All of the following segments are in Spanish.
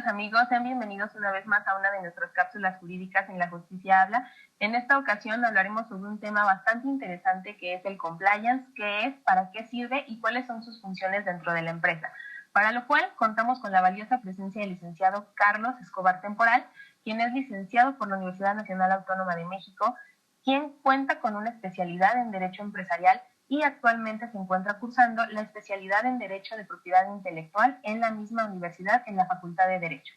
queridos amigos, sean bienvenidos una vez más a una de nuestras cápsulas jurídicas en La Justicia Habla. En esta ocasión hablaremos sobre un tema bastante interesante que es el compliance, qué es, para qué sirve y cuáles son sus funciones dentro de la empresa. Para lo cual contamos con la valiosa presencia del licenciado Carlos Escobar Temporal, quien es licenciado por la Universidad Nacional Autónoma de México, quien cuenta con una especialidad en Derecho Empresarial y actualmente se encuentra cursando la especialidad en Derecho de Propiedad Intelectual en la misma universidad, en la Facultad de Derecho.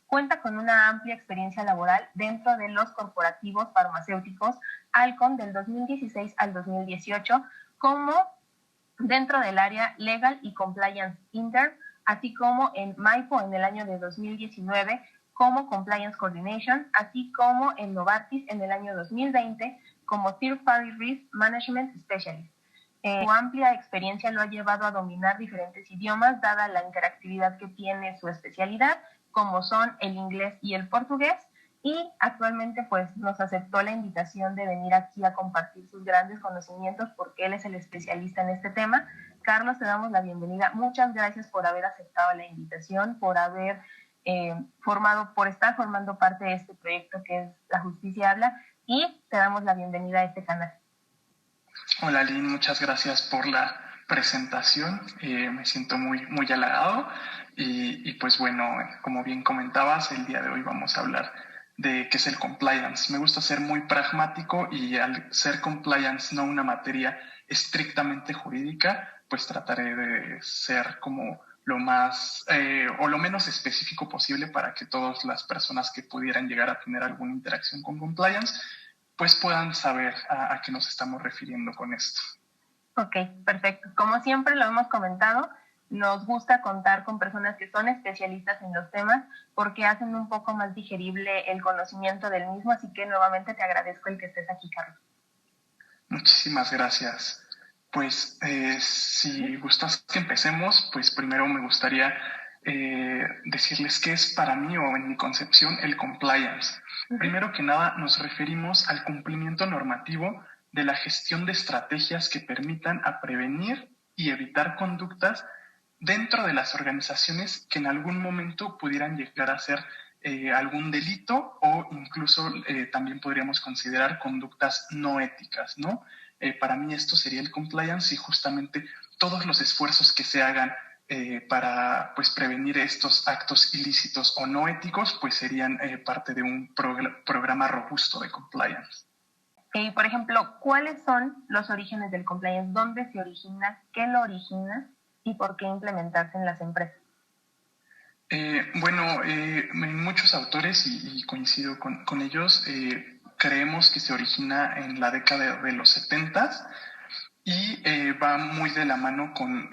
Cuenta con una amplia experiencia laboral dentro de los corporativos farmacéuticos Alcon del 2016 al 2018, como dentro del área Legal y Compliance Intern, así como en Maipo en el año de 2019 como Compliance Coordination, así como en Novartis en el año 2020 como Third Party Risk Management Specialist. Su amplia experiencia lo ha llevado a dominar diferentes idiomas, dada la interactividad que tiene su especialidad, como son el inglés y el portugués, y actualmente pues nos aceptó la invitación de venir aquí a compartir sus grandes conocimientos porque él es el especialista en este tema. Carlos, te damos la bienvenida. Muchas gracias por haber aceptado la invitación, por haber por estar formando parte de este proyecto que es La Justicia Habla, y te damos la bienvenida a este canal. Hola Lynn, muchas gracias por la presentación, me siento muy halagado y pues bueno, como bien comentabas, el día de hoy vamos a hablar de qué es el compliance. Me gusta ser muy pragmático y al ser compliance no una materia estrictamente jurídica, pues trataré de ser como lo más o lo menos específico posible para que todas las personas que pudieran llegar a tener alguna interacción con compliance pues puedan saber a qué nos estamos refiriendo con esto. Ok, perfecto. Como siempre lo hemos comentado, nos gusta contar con personas que son especialistas en los temas porque hacen un poco más digerible el conocimiento del mismo, así que nuevamente te agradezco el que estés aquí, Carlos. Muchísimas gracias. Pues si gustas que empecemos, pues primero me gustaría decirles qué es para mí o en mi concepción el compliance. Primero que nada, nos referimos al cumplimiento normativo de la gestión de estrategias que permitan a prevenir y evitar conductas dentro de las organizaciones que en algún momento pudieran llegar a ser algún delito o incluso también podríamos considerar conductas no éticas, ¿no? Para mí esto sería el compliance y justamente todos los esfuerzos que se hagan para pues, prevenir estos actos ilícitos o no éticos, pues serían parte de un programa robusto de compliance. Por ejemplo, ¿cuáles son los orígenes del compliance? ¿Dónde se origina? ¿Qué lo origina? ¿Y por qué implementarse en las empresas? Muchos autores, y coincido con ellos, creemos que se origina en la década de los 70 y va muy de la mano con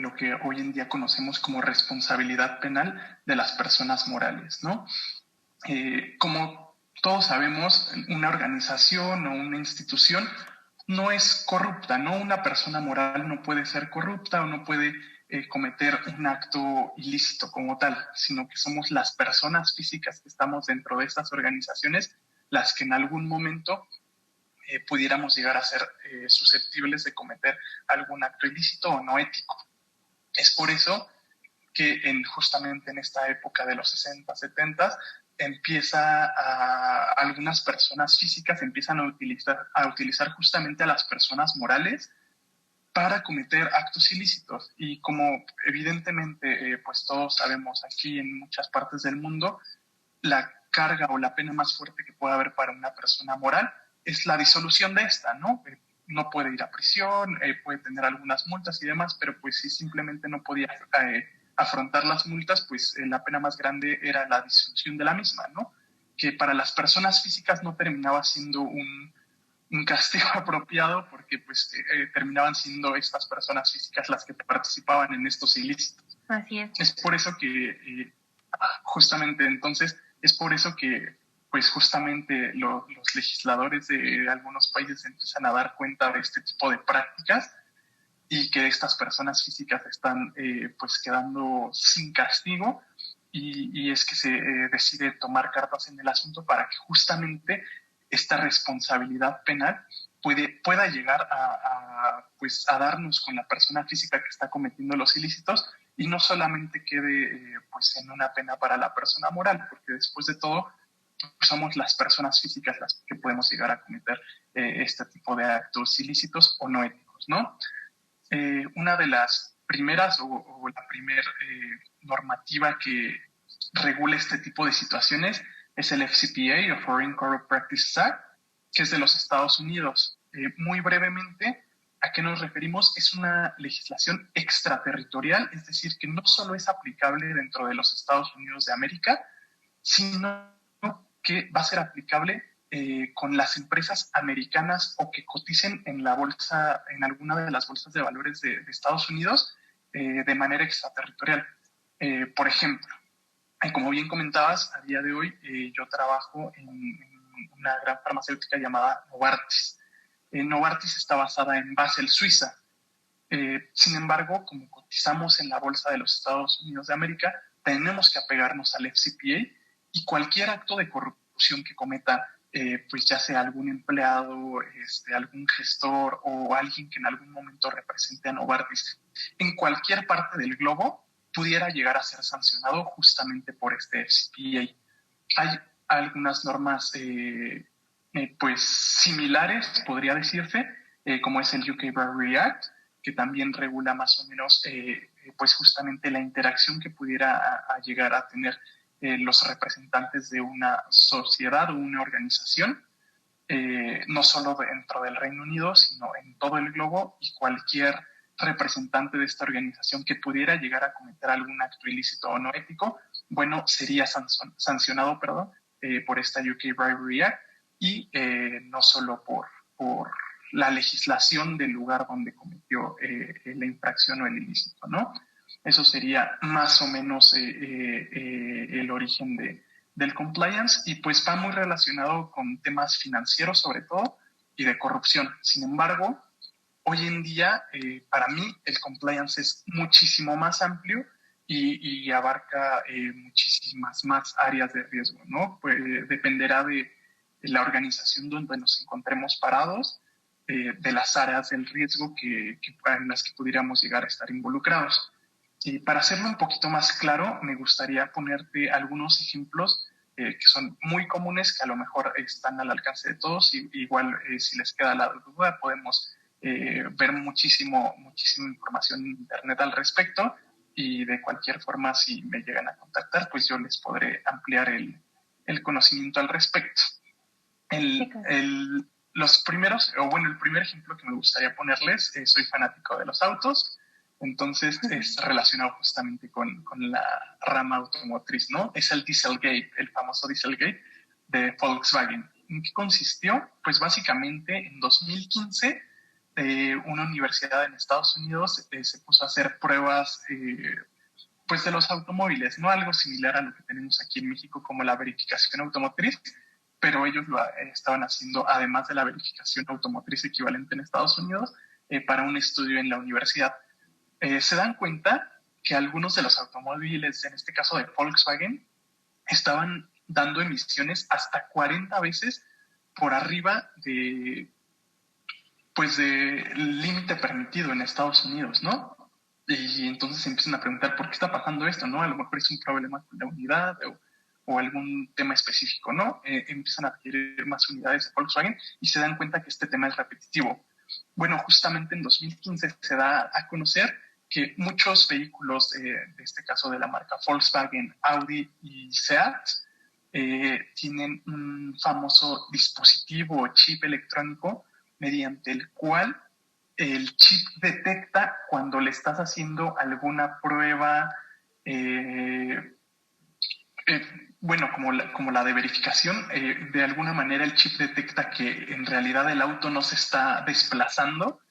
lo que hoy en día conocemos como responsabilidad penal de las personas morales, ¿no? Como todos sabemos, una organización o una institución no es corrupta, ¿no? Una persona moral no puede ser corrupta o no puede cometer un acto ilícito como tal, sino que somos las personas físicas que estamos dentro de estas organizaciones las que en algún momento pudiéramos llegar a ser susceptibles de cometer algún acto ilícito o no ético. Es por eso que justamente en esta época de los 60, 70, algunas personas físicas empiezan a utilizar justamente a las personas morales para cometer actos ilícitos. Y como evidentemente pues todos sabemos aquí en muchas partes del mundo, la carga o la pena más fuerte que puede haber para una persona moral es la disolución de esta, ¿no? No puede ir a prisión, puede tener algunas multas y demás, pero pues si simplemente no podía afrontar las multas, pues la pena más grande era la disolución de la misma, ¿no? Que para las personas físicas no terminaba siendo un castigo apropiado porque pues terminaban siendo estas personas físicas las que participaban en estos ilícitos. Así es. Es por eso que justamente entonces, es por eso que pues justamente los legisladores de algunos países empiezan a dar cuenta de este tipo de prácticas y que estas personas físicas están pues quedando sin castigo y es que se decide tomar cartas en el asunto para que justamente esta responsabilidad penal pueda llegar pues, a darnos con la persona física que está cometiendo los ilícitos y no solamente quede pues en una pena para la persona moral, porque después de todo somos las personas físicas las que podemos llegar a cometer este tipo de actos ilícitos o no éticos, ¿no? Una de las primeras o la primera normativa que regula este tipo de situaciones es el FCPA o Foreign Corrupt Practices Act, que es de los Estados Unidos. Muy brevemente, ¿a qué nos referimos? Es una legislación extraterritorial, es decir, que no solo es aplicable dentro de los Estados Unidos de América, sino que va a ser aplicable con las empresas americanas o que coticen en la bolsa, en alguna de las bolsas de valores de Estados Unidos de manera extraterritorial. Por ejemplo, como bien comentabas, a día de hoy yo trabajo en una gran farmacéutica llamada Novartis. Novartis está basada en Basel, Suiza. Sin embargo, como cotizamos en la bolsa de los Estados Unidos de América, tenemos que apegarnos al FCPA y cualquier acto de corrupción que cometa, pues ya sea algún empleado, algún gestor o alguien que en algún momento represente a Novartis en cualquier parte del globo, pudiera llegar a ser sancionado justamente por este FCPA. Hay algunas normas pues similares, podría decirse, como es el UK Bribery Act, que también regula más o menos pues justamente la interacción que pudiera a llegar a tener los representantes de una sociedad o una organización, no solo dentro del Reino Unido, sino en todo el globo, y cualquier representante de esta organización que pudiera llegar a cometer algún acto ilícito o no ético, bueno, sería sancionado por esta UK Bribery Act, y no solo por la legislación del lugar donde cometió la infracción o el ilícito, ¿no? Eso sería más o menos el origen del compliance, y pues va muy relacionado con temas financieros sobre todo y de corrupción. Sin embargo, hoy en día, para mí, el compliance es muchísimo más amplio y abarca muchísimas más áreas de riesgo, ¿no? Pues dependerá de la organización donde nos encontremos parados, de las áreas del riesgo en las que pudiéramos llegar a estar involucrados. Y para hacerlo un poquito más claro, me gustaría ponerte algunos ejemplos que son muy comunes, que a lo mejor están al alcance de todos, y igual si les queda la duda podemos ver muchísima información en internet al respecto, y de cualquier forma si me llegan a contactar pues yo les podré ampliar el conocimiento al respecto. Los primeros, o bueno, el primer ejemplo que me gustaría ponerles, soy fanático de los autos, entonces es relacionado justamente con la rama automotriz, ¿no? Es el Dieselgate, el famoso Dieselgate de Volkswagen. ¿En qué consistió? Pues básicamente en 2015 una universidad en Estados Unidos se puso a hacer pruebas pues de los automóviles, ¿no? Algo similar a lo que tenemos aquí en México como la verificación automotriz, pero ellos lo estaban haciendo además de la verificación automotriz equivalente en Estados Unidos para un estudio en la universidad. Se dan cuenta que algunos de los automóviles, en este caso de Volkswagen, estaban dando emisiones hasta 40 veces por arriba pues del límite permitido en Estados Unidos, ¿no? Y entonces se empiezan a preguntar por qué está pasando esto, ¿no? A lo mejor es un problema con la unidad o algún tema específico, ¿no? Empiezan a adquirir más unidades de Volkswagen y se dan cuenta que este tema es repetitivo. Bueno, justamente en 2015 se da a conocer que muchos vehículos, de este caso de la marca Volkswagen, Audi y Seat, tienen un famoso dispositivo o chip electrónico mediante el cual el chip detecta cuando le estás haciendo alguna prueba, bueno, como la de verificación, de alguna manera el chip detecta que en realidad el auto no se está desplazando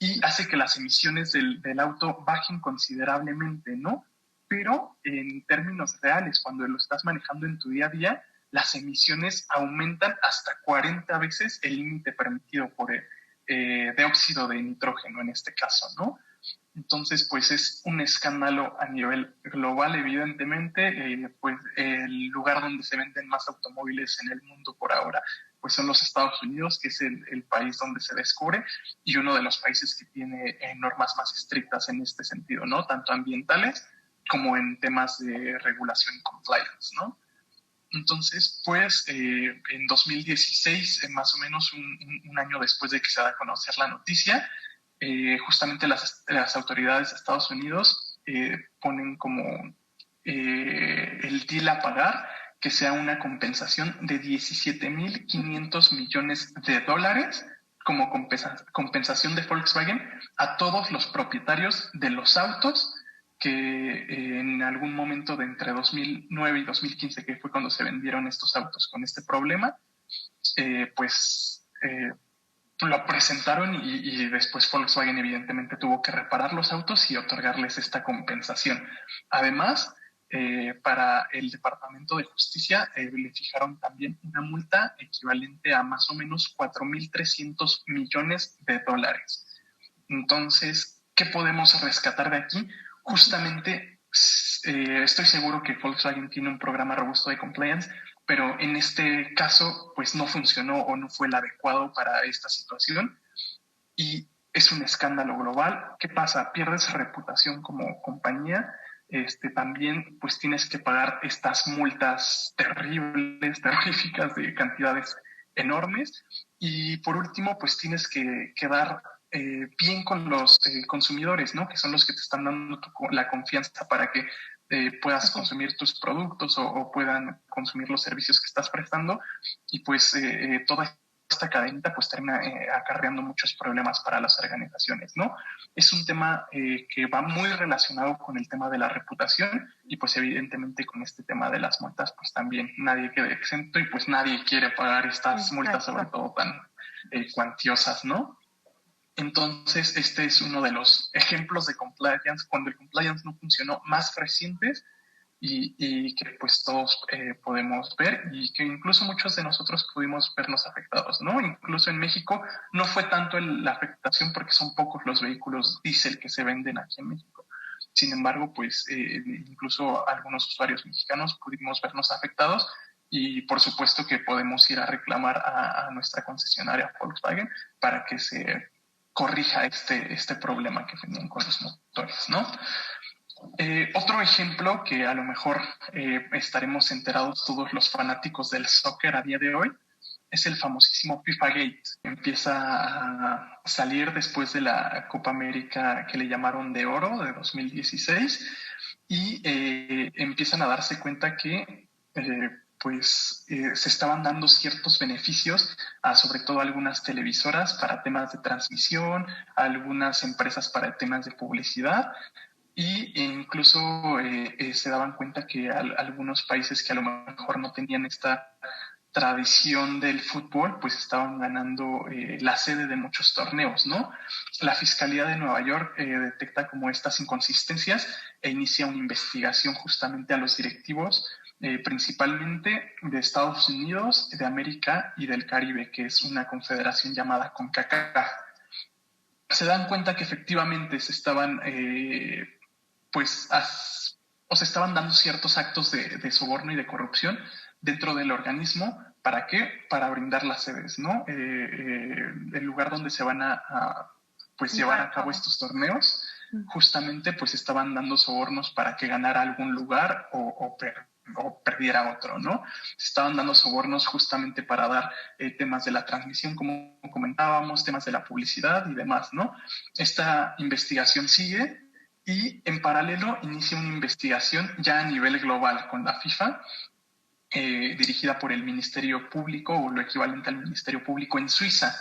y hace que las emisiones del auto bajen considerablemente, ¿no? Pero en términos reales, cuando lo estás manejando en tu día a día, las emisiones aumentan hasta 40 veces el límite permitido por de óxido de nitrógeno en este caso, ¿no? Entonces, pues es un escándalo a nivel global, evidentemente, pues el lugar donde se venden más automóviles en el mundo por ahora pues son los Estados Unidos, que es el país donde se descubre y uno de los países que tiene normas más estrictas en este sentido, ¿no? Tanto ambientales como en temas de regulación y compliance, ¿no? Entonces, pues, en 2016, más o menos un año después de que se da a conocer la noticia, justamente las autoridades de Estados Unidos ponen como el deal a pagar que sea una compensación de 17.500 millones de dólares como compensación de Volkswagen a todos los propietarios de los autos que en algún momento de entre 2009 y 2015, que fue cuando se vendieron estos autos con este problema, lo presentaron y después Volkswagen evidentemente tuvo que reparar los autos y otorgarles esta compensación. Además, para el Departamento de Justicia le fijaron también una multa equivalente a más o menos 4.300 millones de dólares. Entonces, ¿qué podemos rescatar de aquí? Justamente, estoy seguro que Volkswagen tiene un programa robusto de compliance, pero en este caso, pues no funcionó o no fue el adecuado para esta situación y es un escándalo global. ¿Qué pasa? Pierdes reputación como compañía. También pues tienes que pagar estas multas terribles, terroríficas de cantidades enormes. Y por último, pues tienes que quedar bien con los consumidores, ¿no? Que son los que te están dando la confianza para que puedas consumir tus productos o puedan consumir los servicios que estás prestando. Y pues toda esta cadenita pues termina acarreando muchos problemas para las organizaciones, ¿no? Es un tema que va muy relacionado con el tema de la reputación y pues evidentemente con este tema de las multas pues también nadie queda exento y pues nadie quiere pagar estas multas, sobre todo tan cuantiosas, ¿no? Entonces, este es uno de los ejemplos de compliance, cuando el compliance no funcionó, más recientes y que pues todos podemos ver y que incluso muchos de nosotros pudimos vernos afectados, ¿no? Incluso en México no fue tanto la afectación porque son pocos los vehículos diésel que se venden aquí en México. Sin embargo, pues incluso algunos usuarios mexicanos pudimos vernos afectados y por supuesto que podemos ir a reclamar a nuestra concesionaria Volkswagen para que se corrija este problema que tenían con los motores, ¿no? Otro ejemplo que a lo mejor estaremos enterados todos los fanáticos del soccer a día de hoy es el famosísimo FIFA Gate. Empieza a salir después de la Copa América que le llamaron de oro de 2016 y empiezan a darse cuenta que se estaban dando ciertos beneficios a sobre todo algunas televisoras para temas de transmisión, a algunas empresas para temas de publicidad y incluso se daban cuenta que algunos países que a lo mejor no tenían esta tradición del fútbol, pues estaban ganando la sede de muchos torneos, ¿no? La Fiscalía de Nueva York detecta como estas inconsistencias e inicia una investigación justamente a los directivos principalmente de Estados Unidos, de América y del Caribe, que es una confederación llamada CONCACAF. Se dan cuenta que efectivamente se estaban, se estaban dando ciertos actos de soborno y de corrupción dentro del organismo. ¿Para qué? Para brindar las sedes, ¿no? El lugar donde se van a llevar a cabo estos torneos, justamente pues estaban dando sobornos para que ganara algún lugar o perdiera otro, ¿no? Se estaban dando sobornos justamente para dar temas de la transmisión, como comentábamos, temas de la publicidad y demás, ¿no? Esta investigación sigue y en paralelo inicia una investigación ya a nivel global con la FIFA, dirigida por el Ministerio Público o lo equivalente al Ministerio Público en Suiza.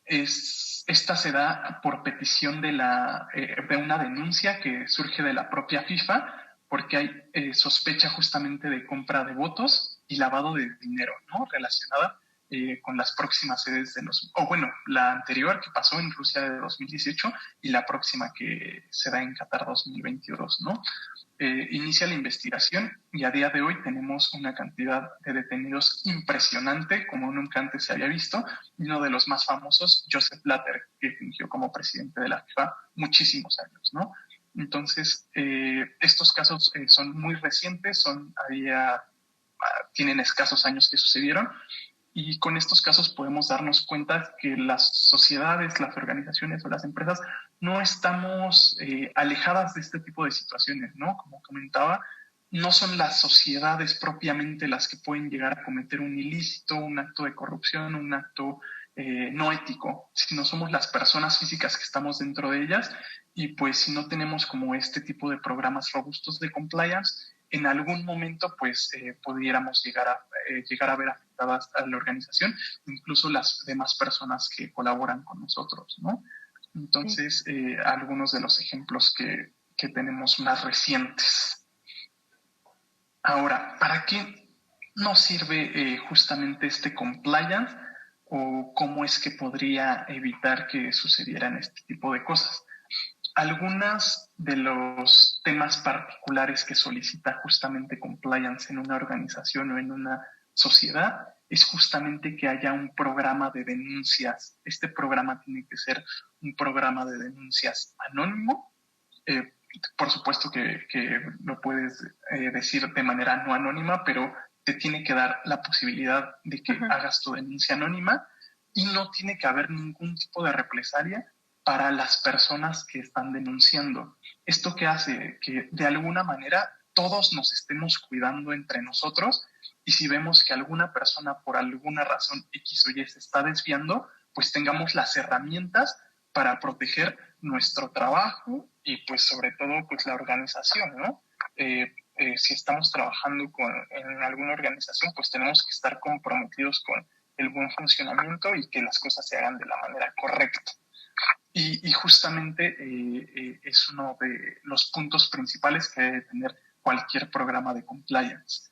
Esta se da por petición de una denuncia que surge de la propia FIFA porque hay sospecha justamente de compra de votos y lavado de dinero, ¿no? Relacionada con las próximas sedes la anterior que pasó en Rusia de 2018 y la próxima que se da en Qatar 2022, ¿no? Inicia la investigación y a día de hoy tenemos una cantidad de detenidos impresionante, como nunca antes se había visto, y uno de los más famosos, Joseph Blatter, que fungió como presidente de la FIFA muchísimos años, ¿no? Entonces, estos casos son muy recientes, tienen escasos años que sucedieron, Y con estos casos podemos darnos cuenta que las sociedades, las organizaciones o las empresas no estamos alejadas de este tipo de situaciones, ¿no? Como comentaba, no son las sociedades propiamente las que pueden llegar a cometer un ilícito, un acto de corrupción, un acto no ético, sino somos las personas físicas que estamos dentro de ellas. Y pues si no tenemos como este tipo de programas robustos de compliance, en algún momento pues pudiéramos llegar a ver afectadas a la organización, incluso las demás personas que colaboran con nosotros, ¿no? Entonces, algunos de los ejemplos que tenemos más recientes. Ahora, ¿para qué nos sirve justamente este compliance o cómo es que podría evitar que sucedieran este tipo de cosas? Algunos de los temas particulares que solicita justamente compliance en una organización o en una sociedad es justamente que haya un programa de denuncias. Este programa tiene que ser un programa de denuncias anónimo. Por supuesto que lo puedes decir de manera no anónima, pero te tiene que dar la posibilidad de que hagas tu denuncia anónima y no tiene que haber ningún tipo de represalia para las personas que están denunciando. ¿Esto qué hace? Que de alguna manera todos nos estemos cuidando entre nosotros y si vemos que alguna persona por alguna razón X o Y se está desviando, pues tengamos las herramientas para proteger nuestro trabajo y pues sobre todo pues la organización, ¿no? Si estamos trabajando en alguna organización, pues tenemos que estar comprometidos con el buen funcionamiento y que las cosas se hagan de la manera correcta. Y justamente es uno de los puntos principales que debe tener cualquier programa de compliance.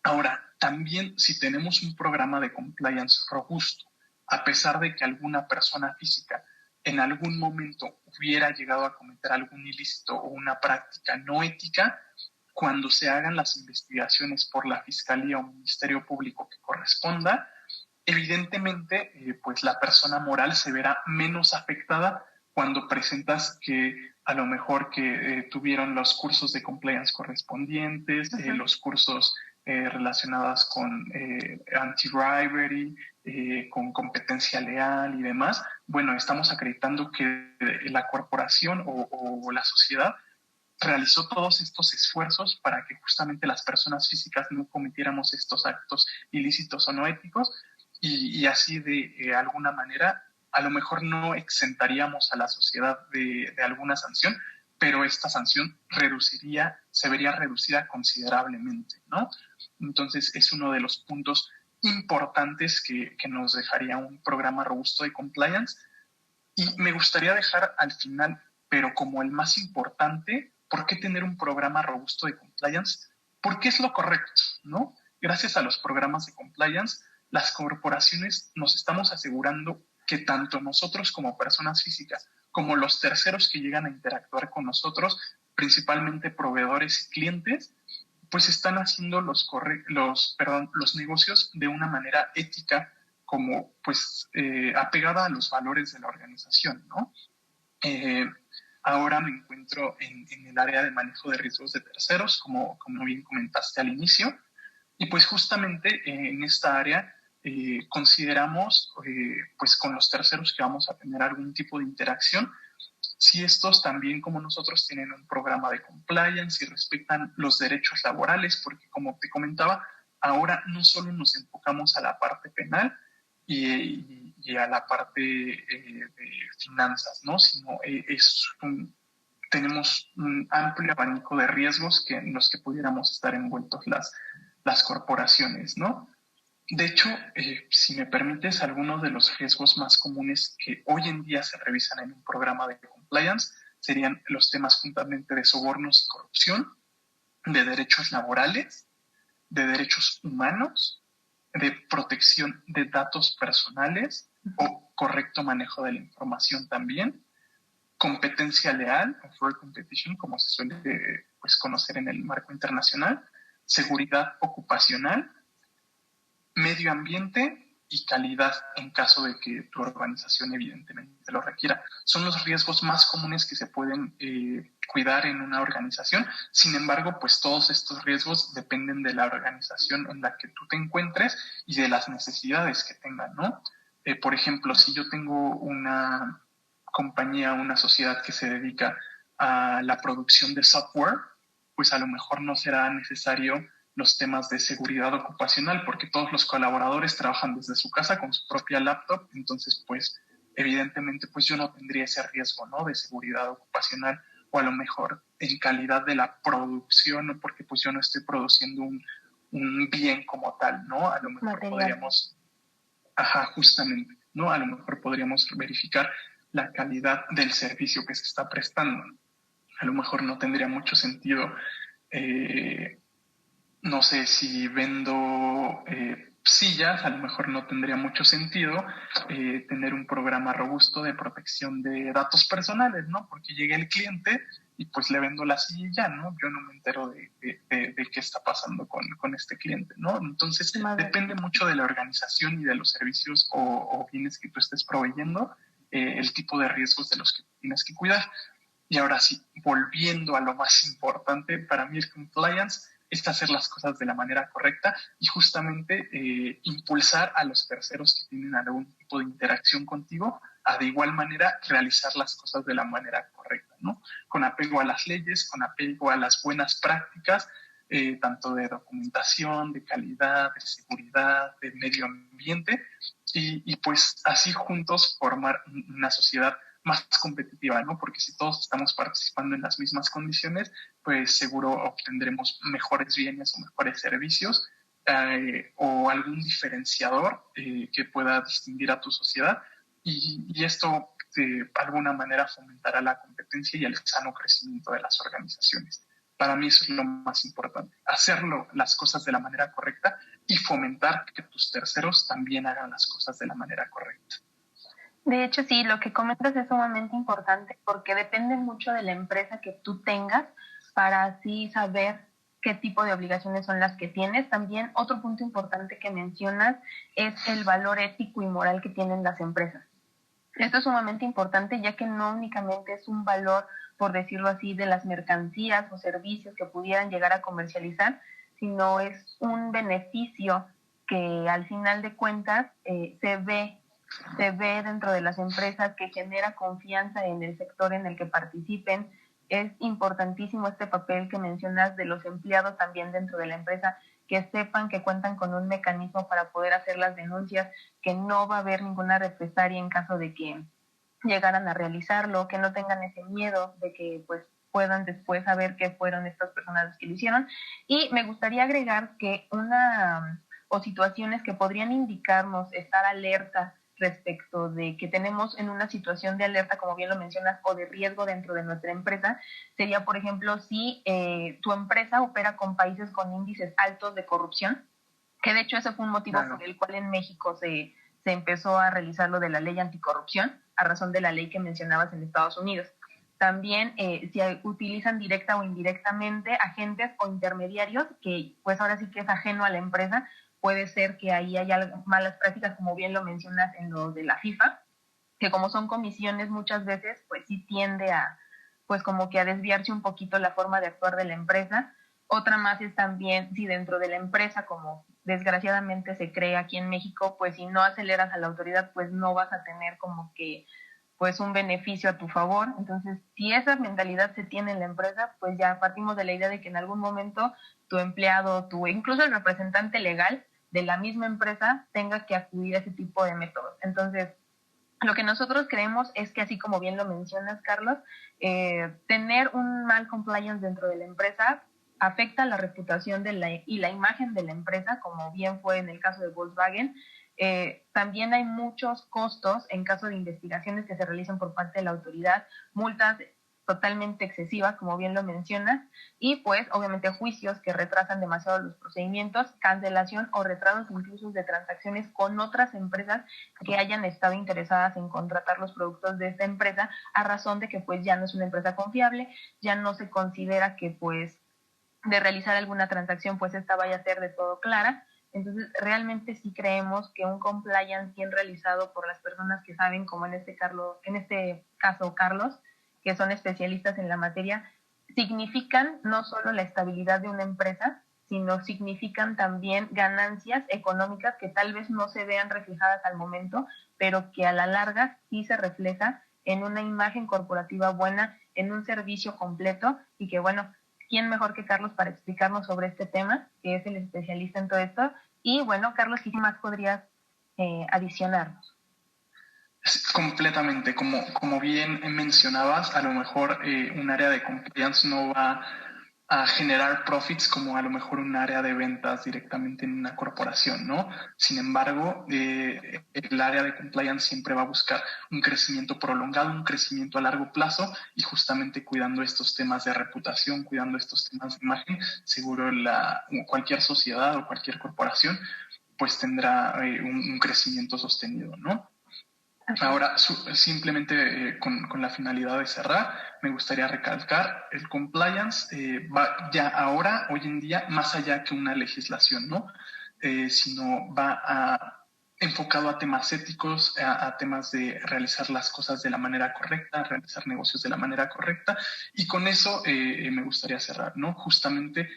Ahora, también si tenemos un programa de compliance robusto, a pesar de que alguna persona física en algún momento hubiera llegado a cometer algún ilícito o una práctica no ética, cuando se hagan las investigaciones por la Fiscalía o Ministerio Público que corresponda, evidentemente, pues la persona moral se verá menos afectada cuando presentas que a lo mejor que tuvieron los cursos de compliance correspondientes, los cursos relacionados con anti-bribery, con competencia leal y demás. Bueno, estamos acreditando que la corporación o la sociedad realizó todos estos esfuerzos para que justamente las personas físicas no cometiéramos estos actos ilícitos o no éticos y así de alguna manera a lo mejor no exentaríamos a la sociedad de alguna sanción, pero esta sanción se vería reducida considerablemente, ¿no? Entonces es uno de los puntos importantes que nos dejaría un programa robusto de compliance. Y me gustaría dejar al final, pero como el más importante, ¿por qué tener un programa robusto de compliance? Porque es lo correcto, ¿no? Gracias a los programas de compliance, las corporaciones nos estamos asegurando que tanto nosotros como personas físicas, como los terceros que llegan a interactuar con nosotros, principalmente proveedores y clientes, pues están haciendo los negocios de una manera ética, como pues apegada a los valores de la organización, ¿no? Ahora me encuentro en el área de manejo de riesgos de terceros, como bien comentaste al inicio, y pues justamente en esta área consideramos pues con los terceros que vamos a tener algún tipo de interacción, si estos también como nosotros tienen un programa de compliance y respetan los derechos laborales, porque como te comentaba, ahora no solo nos enfocamos a la parte penal y a la parte de finanzas, ¿no? Sino tenemos un amplio abanico de riesgos en los que pudiéramos estar envueltos las corporaciones, ¿no? De hecho, si me permites, algunos de los riesgos más comunes que hoy en día se revisan en un programa de compliance serían los temas juntamente de sobornos y corrupción, de derechos laborales, de derechos humanos, de protección de datos personales o correcto manejo de la información también, competencia leal, o fair competition, como se suele pues, conocer en el marco internacional, seguridad ocupacional, medio ambiente y calidad en caso de que tu organización evidentemente lo requiera. Son los riesgos más comunes que se pueden cuidar en una organización. Sin embargo, pues todos estos riesgos dependen de la organización en la que tú te encuentres y de las necesidades que tengan, ¿no? Por ejemplo, si yo tengo una compañía, una sociedad que se dedica a la producción de software, pues a lo mejor no será necesario los temas de seguridad ocupacional, porque todos los colaboradores trabajan desde su casa con su propia laptop, entonces pues evidentemente pues yo no tendría ese riesgo, ¿no? De seguridad ocupacional, o a lo mejor en calidad de la producción, porque pues yo no estoy produciendo un bien como tal, ¿no? A lo mejor Material. podríamos, justamente, ¿no? A lo mejor podríamos verificar la calidad del servicio que se está prestando. A lo mejor no tendría mucho sentido no sé si vendo sillas, a lo mejor no tendría mucho sentido tener un programa robusto de protección de datos personales, ¿no? Porque llega el cliente y pues le vendo la silla y ya, ¿no? Yo no me entero de qué está pasando con este cliente, ¿no? Entonces, depende mucho de la organización y de los servicios o bienes que tú estés proveyendo, el tipo de riesgos de los que tienes que cuidar. Y ahora sí, volviendo a lo más importante, para mí el compliance es hacer las cosas de la manera correcta y justamente impulsar a los terceros que tienen algún tipo de interacción contigo a de igual manera realizar las cosas de la manera correcta, ¿no? Con apego a las leyes, con apego a las buenas prácticas, tanto de documentación, de calidad, de seguridad, de medio ambiente, y pues así juntos formar una sociedad más competitiva, ¿no? Porque si todos estamos participando en las mismas condiciones, pues seguro obtendremos mejores bienes o mejores servicios o algún diferenciador que pueda distinguir a tu sociedad y esto de alguna manera fomentará la competencia y el sano crecimiento de las organizaciones. Para mí eso es lo más importante, hacerlo las cosas de la manera correcta y fomentar que tus terceros también hagan las cosas de la manera correcta. De hecho, sí, lo que comentas es sumamente importante porque depende mucho de la empresa que tú tengas para así saber qué tipo de obligaciones son las que tienes. También otro punto importante que mencionas es el valor ético y moral que tienen las empresas. Esto es sumamente importante ya que no únicamente es un valor, por decirlo así, de las mercancías o servicios que pudieran llegar a comercializar, sino es un beneficio que al final de cuentas se ve dentro de las empresas, que genera confianza en el sector en el que participen. Es importantísimo este papel que mencionas de los empleados también dentro de la empresa, que sepan que cuentan con un mecanismo para poder hacer las denuncias, que no va a haber ninguna represalia en caso de que llegaran a realizarlo, que no tengan ese miedo de que pues puedan después saber qué fueron estas personas las que lo hicieron. Y me gustaría agregar que o situaciones que podrían indicarnos estar alerta respecto de que tenemos en una situación de alerta, como bien lo mencionas, o de riesgo dentro de nuestra empresa, sería, por ejemplo, si tu empresa opera con países con índices altos de corrupción, que de hecho ese fue un motivo por el cual en México se empezó a realizar lo de la ley anticorrupción, a razón de la ley que mencionabas en Estados Unidos. También si utilizan directa o indirectamente agentes o intermediarios, que pues ahora sí que es ajeno a la empresa, puede ser que ahí haya malas prácticas, como bien lo mencionas en lo de la FIFA, que como son comisiones muchas veces, pues sí tiende a, pues como que a desviarse un poquito la forma de actuar de la empresa. Otra más es también si dentro de la empresa, como desgraciadamente se cree aquí en México, pues si no aceleras a la autoridad, pues no vas a tener como que pues un beneficio a tu favor. Entonces, si esa mentalidad se tiene en la empresa, pues ya partimos de la idea de que en algún momento tu empleado, incluso el representante legal de la misma empresa tenga que acudir a ese tipo de métodos. Entonces, lo que nosotros creemos es que, así como bien lo mencionas, Carlos, tener un mal compliance dentro de la empresa afecta la reputación y la imagen de la empresa, como bien fue en el caso de Volkswagen. También hay muchos costos en caso de investigaciones que se realicen por parte de la autoridad, multas totalmente excesivas, como bien lo mencionas, y pues obviamente juicios que retrasan demasiado los procedimientos, cancelación o retrasos incluso de transacciones con otras empresas que hayan estado interesadas en contratar los productos de esta empresa, a razón de que pues ya no es una empresa confiable, ya no se considera que pues de realizar alguna transacción pues esta vaya a ser de todo clara. Entonces, realmente sí creemos que un compliance bien realizado por las personas que saben, como en este caso Carlos, que son especialistas en la materia, significan no solo la estabilidad de una empresa, sino significan también ganancias económicas que tal vez no se vean reflejadas al momento, pero que a la larga sí se refleja en una imagen corporativa buena, en un servicio completo, y que bueno, ¿quién mejor que Carlos para explicarnos sobre este tema, que es el especialista en todo esto? Y bueno, Carlos, ¿qué más podrías adicionarnos? Completamente, como bien mencionabas, a lo mejor un área de compliance no va a generar profits como a lo mejor un área de ventas directamente en una corporación, ¿no? Sin embargo, el área de compliance siempre va a buscar un crecimiento prolongado, un crecimiento a largo plazo, y justamente cuidando estos temas de reputación, cuidando estos temas de imagen, seguro cualquier sociedad o cualquier corporación pues tendrá un crecimiento sostenido, ¿no? Ahora, simplemente con la finalidad de cerrar, me gustaría recalcar, el compliance va ya ahora, hoy en día, más allá que una legislación, ¿no? Sino enfocado a temas éticos, a temas de realizar las cosas de la manera correcta, realizar negocios de la manera correcta, y con eso me gustaría cerrar, ¿no? Justamente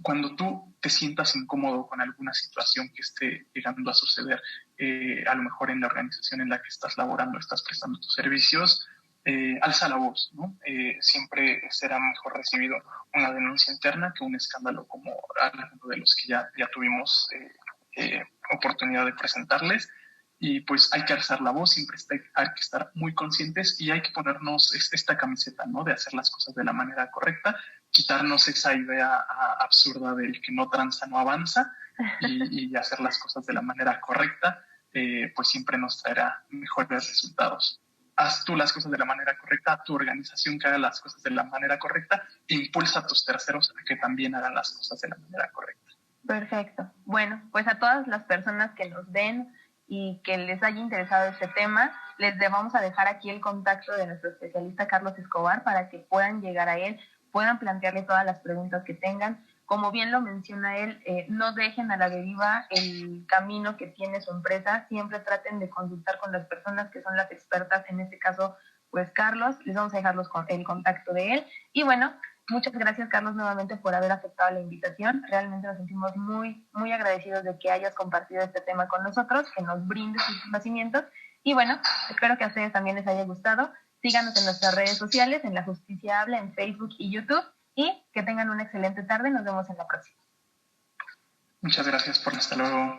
cuando tú te sientas incómodo con alguna situación que esté llegando a suceder, a lo mejor en la organización en la que estás laborando, estás prestando tus servicios, alza la voz, ¿no? Siempre será mejor recibido una denuncia interna que un escándalo como alguno de los que ya tuvimos oportunidad de presentarles. Y pues hay que alzar la voz, siempre hay que estar muy conscientes y hay que ponernos esta camiseta, ¿no? De hacer las cosas de la manera correcta, quitarnos esa idea absurda del que no tranza, no avanza, y hacer las cosas de la manera correcta, pues siempre nos traerá mejores resultados. Haz tú las cosas de la manera correcta, tu organización que haga las cosas de la manera correcta, e impulsa a tus terceros a que también hagan las cosas de la manera correcta. Perfecto. Bueno, pues a todas las personas que nos ven y que les haya interesado este tema, les vamos a dejar aquí el contacto de nuestro especialista Carlos Escobar para que puedan llegar a él, puedan plantearle todas las preguntas que tengan. Como bien lo menciona él, no dejen a la deriva el camino que tiene su empresa, siempre traten de consultar con las personas que son las expertas, en este caso, pues Carlos, les vamos a dejar el contacto de él. Y bueno, muchas gracias, Carlos, nuevamente por haber aceptado la invitación. Realmente nos sentimos muy, muy agradecidos de que hayas compartido este tema con nosotros, que nos brindes tus conocimientos. Y bueno, espero que a ustedes también les haya gustado. Síganos en nuestras redes sociales, en La Justicia Habla, en Facebook y YouTube. Y que tengan una excelente tarde. Nos vemos en la próxima. Muchas gracias por hasta luego.